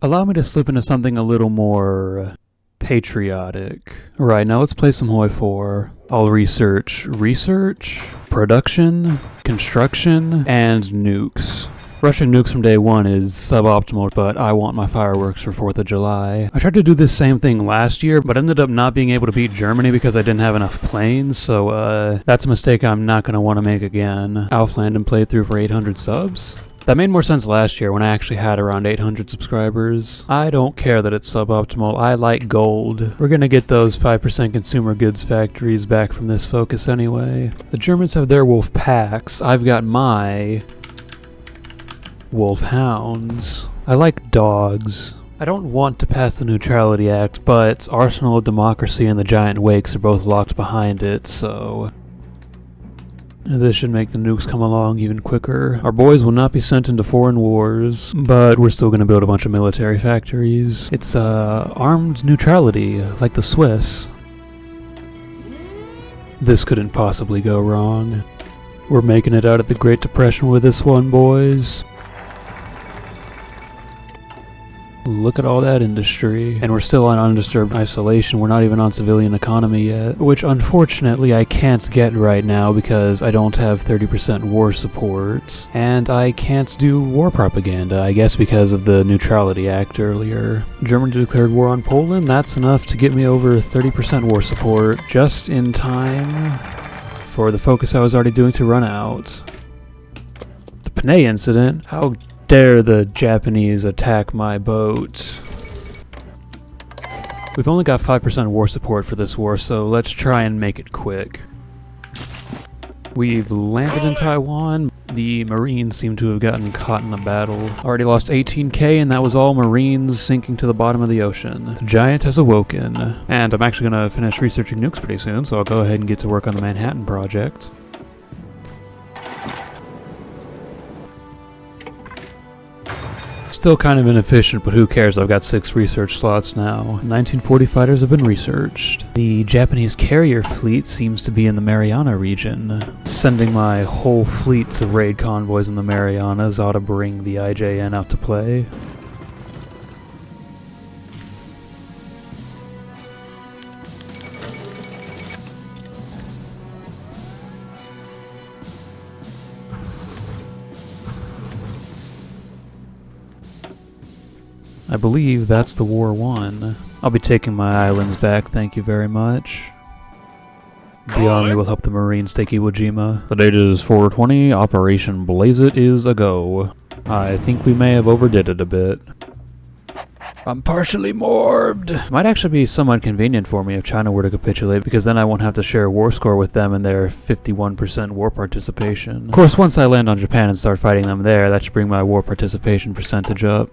Allow me to slip into something a little more patriotic. Right, now let's play some HoI4. I'll research production, construction, and nukes. Rushing nukes from day one is suboptimal, but I want my fireworks for 4th of July. I tried to do this same thing last year, but ended up not being able to beat Germany because I didn't have enough planes, so that's a mistake I'm not going to want to make again. Outlanded playthrough for 800 subs? That made more sense last year when I actually had around 800 subscribers. I don't care that it's suboptimal, I like gold. We're gonna get those 5% consumer goods factories back from this focus anyway. The Germans have their wolf packs, I've got my wolf hounds. I like dogs. I don't want to pass the Neutrality Act, but Arsenal of Democracy and the Giant Wakes are both locked behind it, so this should make the nukes come along even quicker. Our boys will not be sent into foreign wars, but we're still going to build a bunch of military factories. It's armed neutrality, like the Swiss. This couldn't possibly go wrong. We're making it out of the Great Depression with this one, boys. Look at all that industry. And we're still on undisturbed isolation. We're not even on civilian economy yet. Which unfortunately I can't get right now because I don't have 30% war support. And I can't do war propaganda, I guess because of the Neutrality Act earlier. Germany declared war on Poland. That's enough to get me over 30% war support. Just in time for the focus I was already doing to run out. The Panay incident? How dare the Japanese attack my boat? We've only got 5% war support for this war, so let's try and make it quick. We've landed in Taiwan. The Marines seem to have gotten caught in a battle. Already lost 18k, and that was all Marines sinking to the bottom of the ocean. The giant has awoken. And I'm actually going to finish researching nukes pretty soon, so I'll go ahead and get to work on the Manhattan Project. Still kind of inefficient, but who cares? I've got 6 research slots now. 1940 fighters have been researched. The Japanese carrier fleet seems to be in the Mariana region. Sending my whole fleet to raid convoys in the Marianas ought to bring the IJN out to play. I believe that's the war won. I'll be taking my islands back, thank you very much. The army will help the Marines take Iwo Jima. The date is 4/20, Operation Blaze It is a go. I think we may have overdid it a bit. I'm partially morbed. Might actually be somewhat convenient for me if China were to capitulate, because then I won't have to share a war score with them and their 51% war participation. Of course, once I land on Japan and start fighting them there, that should bring my war participation percentage up.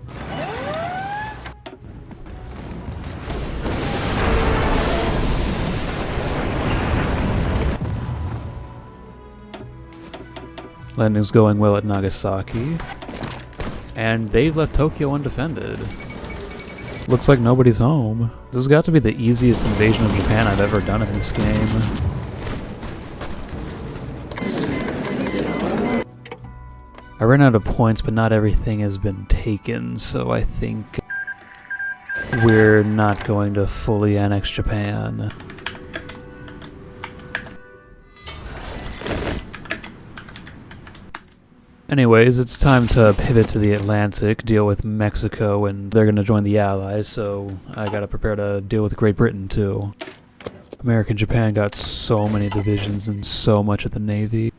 Landing's going well at Nagasaki. And they've left Tokyo undefended. Looks like nobody's home. This has got to be the easiest invasion of Japan I've ever done in this game. I ran out of points, but not everything has been taken, so I think we're not going to fully annex Japan. Anyways, it's time to pivot to the Atlantic, deal with Mexico, and they're gonna join the Allies, so I gotta prepare to deal with Great Britain too. America and Japan got so many divisions and so much of the Navy.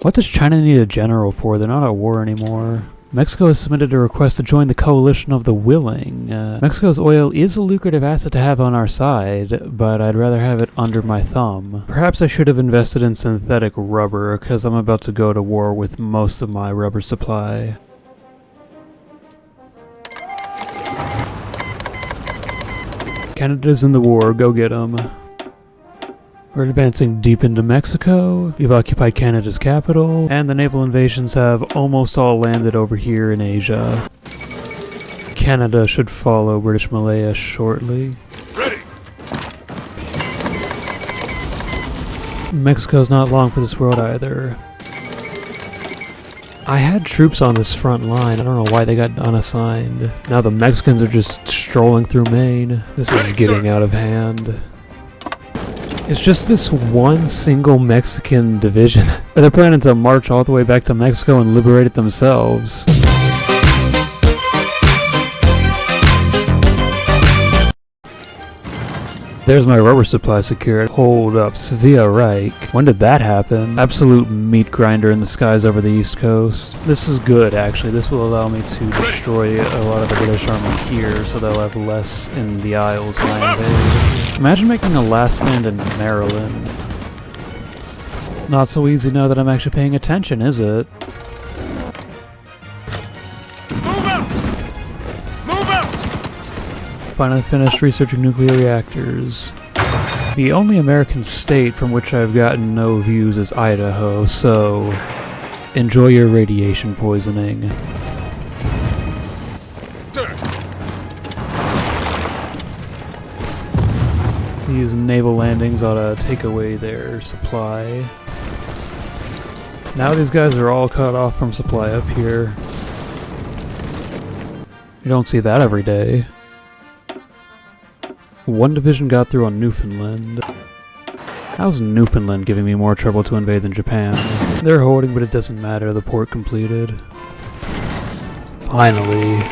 What does China need a general for? They're not at war anymore. Mexico has submitted a request to join the coalition of the willing. Mexico's oil is a lucrative asset to have on our side, but I'd rather have it under my thumb. Perhaps I should have invested in synthetic rubber, because I'm about to go to war with most of my rubber supply. Canada's in the war, go get 'em. We're advancing deep into Mexico, we've occupied Canada's capital, and the naval invasions have almost all landed over here in Asia. Canada should follow British Malaya shortly. Ready. Mexico's not long for this world either. I had troops on this front line. I don't know why they got unassigned. Now the Mexicans are just strolling through Maine. This is getting out of hand. It's just this one single Mexican division. They're planning to march all the way back to Mexico and liberate it themselves. There's my rubber supply secured. Hold up, Sevilla Reich. When did that happen? Absolute meat grinder in the skies over the East Coast. This is good, actually. This will allow me to destroy a lot of the British army here, so they'll have less in the Isles when I invade. Imagine making a last stand in Maryland. Not so easy now that I'm actually paying attention, is it? Finally finished researching nuclear reactors. The only American state from which I've gotten no views is Idaho, so enjoy your radiation poisoning. These naval landings ought to take away their supply. Now these guys are all cut off from supply up here. You don't see that every day. One division got through on Newfoundland. How's Newfoundland giving me more trouble to invade than Japan? They're holding, but it doesn't matter, the port completed. Finally.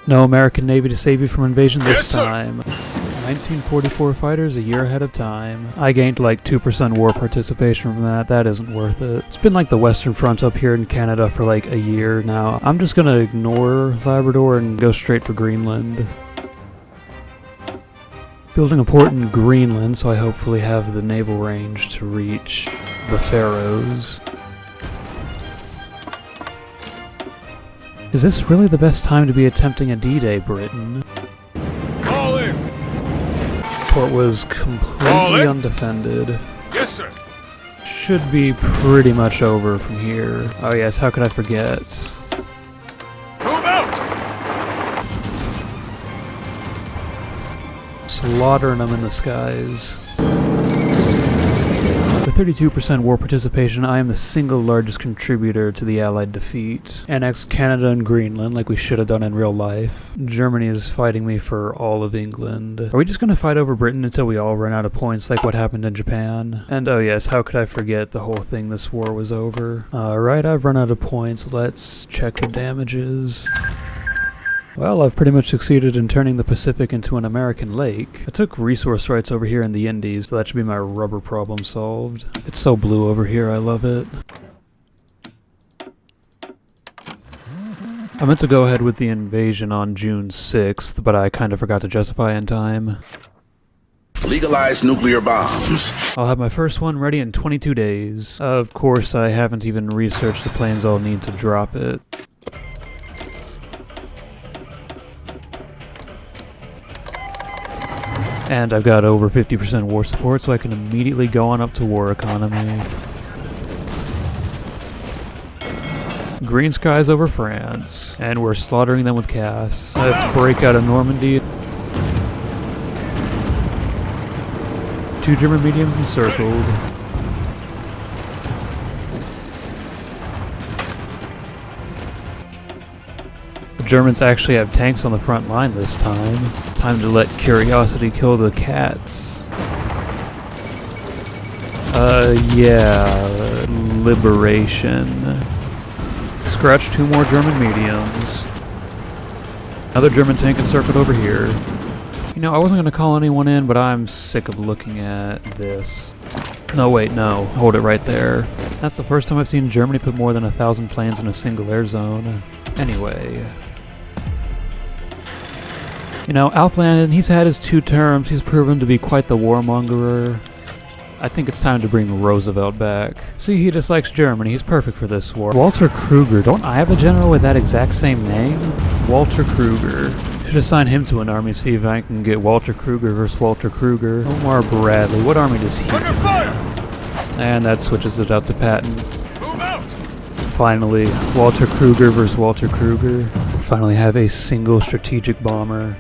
No American Navy to save you from invasion this time. 1944 fighters a year ahead of time. I gained like 2% war participation from that. That isn't worth it. It's been like the Western Front up here in Canada for like a year now. I'm just gonna ignore Labrador and go straight for Greenland. Building a port in Greenland, so I hopefully have the naval range to reach the Faroes. Is this really the best time to be attempting a D-Day, Britain? All in. Port was completely undefended. Yes, sir. Should be pretty much over from here. Oh yes, how could I forget? Move out. Slaughtering them in the skies. With 32% war participation, I am the single largest contributor to the Allied defeat. Annexed Canada and Greenland like we should have done in real life. Germany is fighting me for all of England. Are we just gonna fight over Britain until we all run out of points like what happened in Japan? And oh yes, how could I forget the whole thing this war was over? Alright, I've run out of points. Let's check the damages. Well, I've pretty much succeeded in turning the Pacific into an American lake. I took resource rights over here in the Indies, so that should be my rubber problem solved. It's so blue over here, I love it. I meant to go ahead with the invasion on June 6th, but I kind of forgot to justify in time. Legalize nuclear bombs. I'll have my first one ready in 22 days. Of course, I haven't even researched the planes I'll need to drop it. And I've got over 50% war support, so I can immediately go on up to war economy. Green skies over France, and we're slaughtering them with gas. Let's break out of Normandy. 2 German mediums encircled. The Germans actually have tanks on the front line this time. Time to let curiosity kill the cats. Yeah, liberation. Scratch 2 more German mediums. Another German tank encircled over here. You know, I wasn't going to call anyone in, but I'm sick of looking at this. No, wait, no. Hold it right there. That's the first time I've seen Germany put more than 1,000 planes in a single air zone. Anyway. You know, Alf Landon, he's had his 2 terms. He's proven to be quite the warmongerer. I think it's time to bring Roosevelt back. See, he dislikes Germany. He's perfect for this war. Walter Kruger. Don't I have a general with that exact same name? Walter Kruger. Should assign him to an army, see if I can get Walter Kruger versus Walter Kruger. Omar Bradley. What army does he command? And that switches it out to Patton. Move out. Finally, Walter Kruger versus Walter Kruger. Finally have a single strategic bomber.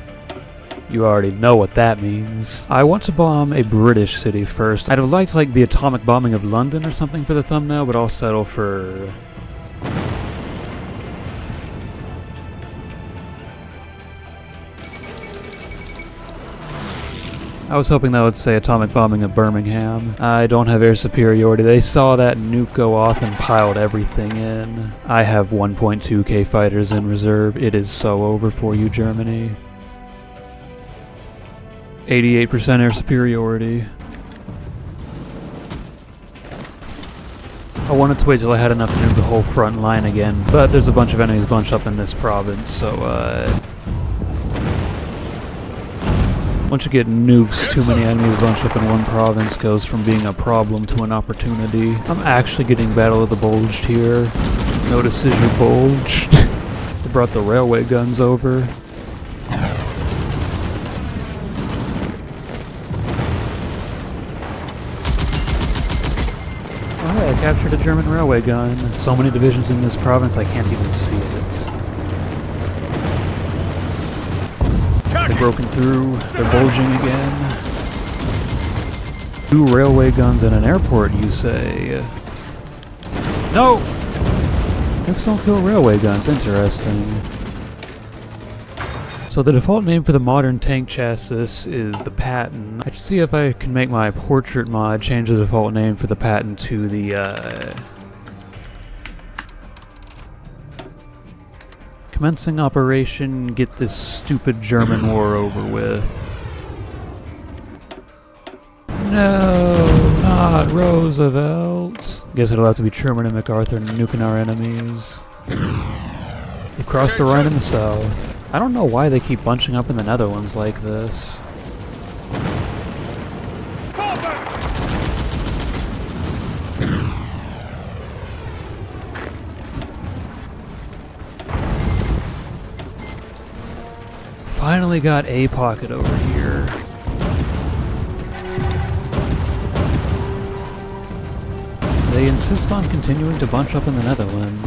You already know what that means. I want to bomb a British city first. I'd have liked like the atomic bombing of London or something for the thumbnail, but I'll settle for I was hoping that would say atomic bombing of Birmingham. I don't have air superiority. They saw that nuke go off and piled everything in. I have 1.2k fighters in reserve. It is so over for you, Germany. 88% air superiority. I wanted to wait till I had enough to nuke the whole front line again, but there's a bunch of enemies bunched up in this province, so once you get nukes, too many enemies bunched up in one province goes from being a problem to an opportunity. I'm actually getting Battle of the Bulged here. Notice is your bulge. They brought the railway guns over. Oh yeah, I captured a German railway gun. So many divisions in this province I can't even see it. They've broken through. They're bulging again. 2 railway guns and an airport, you say? No! Nukes don't kill railway guns. Interesting. So the default name for the modern tank chassis is the Patton. I should see if I can make my portrait mod change the default name for the Patton to the, commencing operation, get this stupid German war over with. No, not Roosevelt. Guess it'll have to be Truman and MacArthur nuking our enemies. We've crossed the Rhine in the south. I don't know why they keep bunching up in the Netherlands like this. Finally got a pocket over here. They insist on continuing to bunch up in the Netherlands.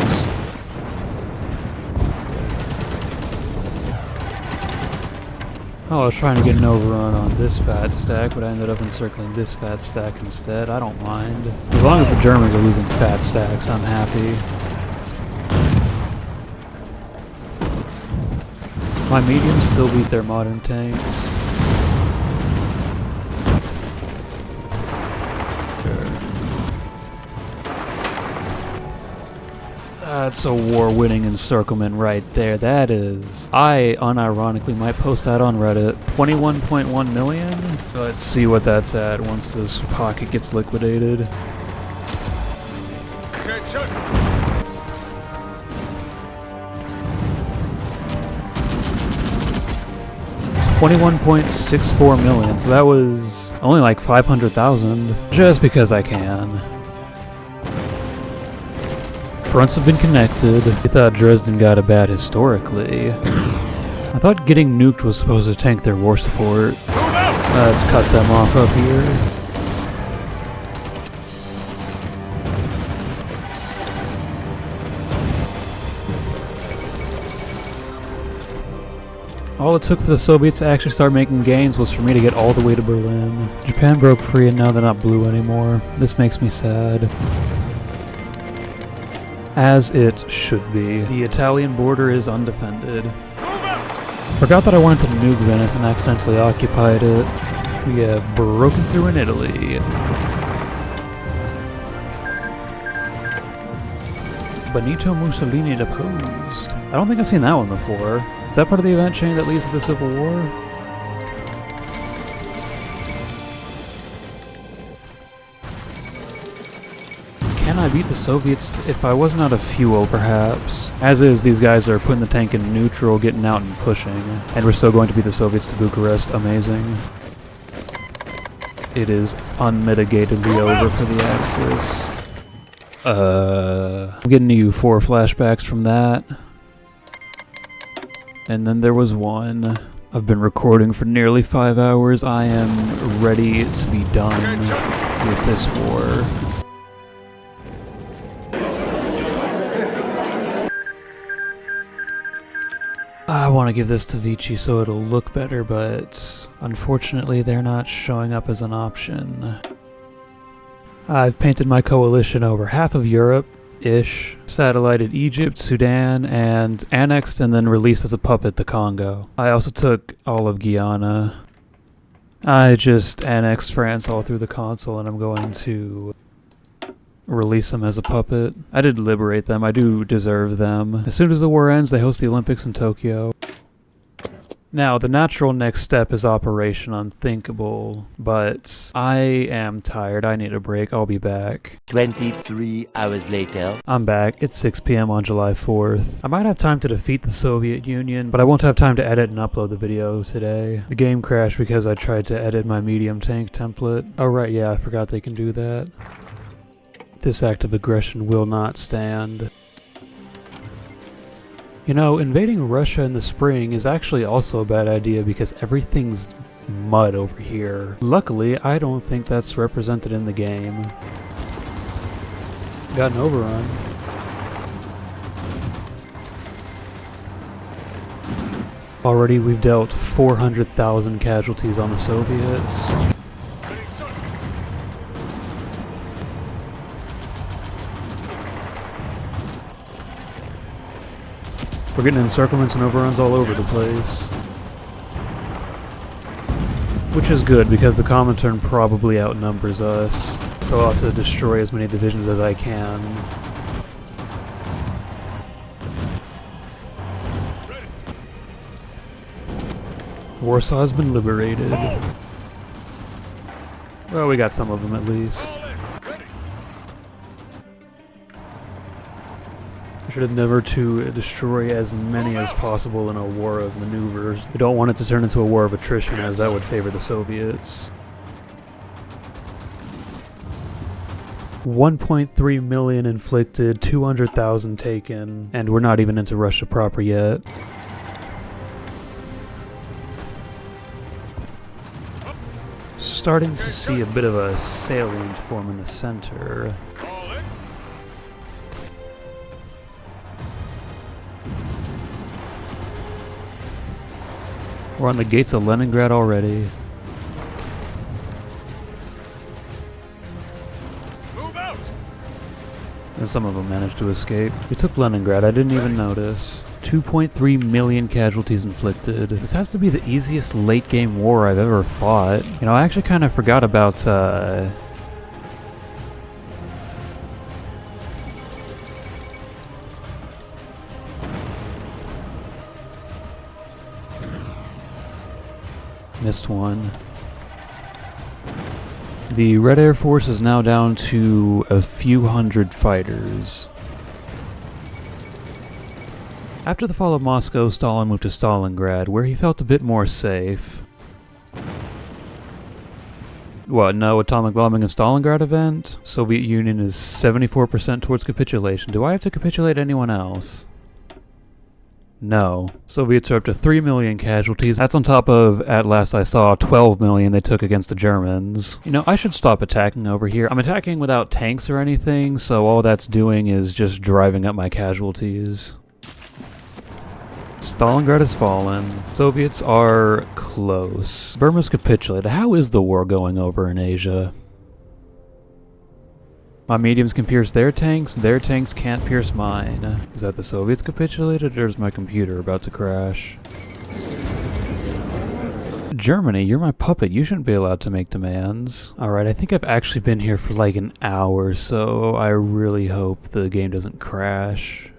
Oh, I was trying to get an overrun on this fat stack, but I ended up encircling this fat stack instead. I don't mind. As long as the Germans are losing fat stacks, I'm happy. My mediums still beat their modern tanks. That's a war-winning encirclement right there. That is. I unironically might post that on Reddit. 21.1 million? Let's see what that's at once this pocket gets liquidated. Attention! 21.64 million, so that was only like 500,000. Just because I can. Fronts have been connected. I thought Dresden got it bad historically. I thought getting nuked was supposed to tank their war support. Let's cut them off up here. All it took for the Soviets to actually start making gains was for me to get all the way to Berlin. Japan broke free and now they're not blue anymore. This makes me sad. As it should be. The Italian border is undefended. Forgot that I wanted to nuke Venice and accidentally occupied it. We have broken through in Italy. Benito Mussolini deposed. I don't think I've seen that one before. Is that part of the event chain that leads to the Civil War? Can I beat the Soviets if I wasn't out of fuel, perhaps? As is, these guys are putting the tank in neutral, getting out and pushing. And we're still going to beat the Soviets to Bucharest. Amazing. It is unmitigatedly over for the Axis. I'm getting EU4 flashbacks from that. And then there was one. I've been recording for nearly 5 hours. I am ready to be done with this war. I want to give this to Vichy so it'll look better, but unfortunately they're not showing up as an option. I've painted my coalition over half of Europe-ish, satellited Egypt, Sudan, and annexed and then released as a puppet the Congo. I also took all of Guyana. I just annexed France all through the console, and I'm going to release them as a puppet. I did liberate them. I do deserve them. As soon as the war ends, they host the Olympics in Tokyo. Now, the natural next step is Operation Unthinkable, but I am tired. I need a break. I'll be back. 23 hours later. I'm back. It's 6 p.m. on July 4th. I might have time to defeat the Soviet Union, but I won't have time to edit and upload the video today. The game crashed because I tried to edit my medium tank template. Oh right, yeah, I forgot they can do that. This act of aggression will not stand. You know, invading Russia in the spring is actually also a bad idea because everything's mud over here. Luckily, I don't think that's represented in the game. Got an overrun. Already we've dealt 400,000 casualties on the Soviets. We're getting encirclements and overruns all over the place. Which is good, because the Comintern probably outnumbers us, so I'll have to destroy as many divisions as I can. Warsaw has been liberated. Well, we got some of them at least. I should have never to destroy as many as possible in a war of maneuvers. I don't want it to turn into a war of attrition, as that would favor the Soviets. 1.3 million inflicted, 200,000 taken, and we're not even into Russia proper yet. Starting to see a bit of a salient form in the center. We're on the gates of Leningrad already. Move out! And some of them managed to escape. We took Leningrad, I didn't even notice. 2.3 million casualties inflicted. This has to be the easiest late game war I've ever fought. You know, I actually kind of forgot about, missed one. The Red Air Force is now down to a few hundred fighters. After the fall of Moscow, Stalin moved to Stalingrad, where he felt a bit more safe. What, no atomic bombing of Stalingrad event? Soviet Union is 74% towards capitulation. Do I have to capitulate anyone else? No. Soviets are up to 3 million casualties. That's on top of, at last I saw, 12 million they took against the Germans. You know, I should stop attacking over here. I'm attacking without tanks or anything, so all that's doing is just driving up my casualties. Stalingrad has fallen. Soviets are close. Burma's capitulated. How is the war going over in Asia? My mediums can pierce their tanks can't pierce mine. Is that the Soviets capitulated, or is my computer about to crash? Germany, you're my puppet. You shouldn't be allowed to make demands. Alright, I think I've actually been here for like an hour, so I really hope the game doesn't crash.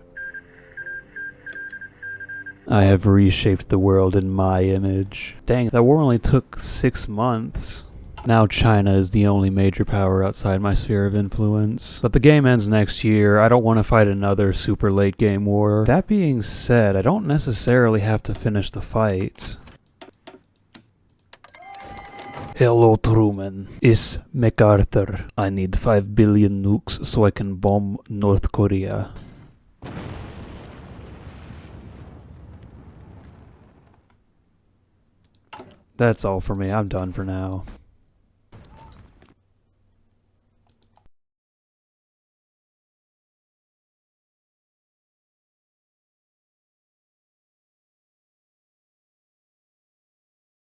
I have reshaped the world in my image. Dang, that war only took 6 months. Now China is the only major power outside my sphere of influence. But the game ends next year. I don't want to fight another super late game war. That being said, I don't necessarily have to finish the fight. Hello, Truman. It's MacArthur. I need 5 billion nukes so I can bomb North Korea. That's all for me. I'm done for now.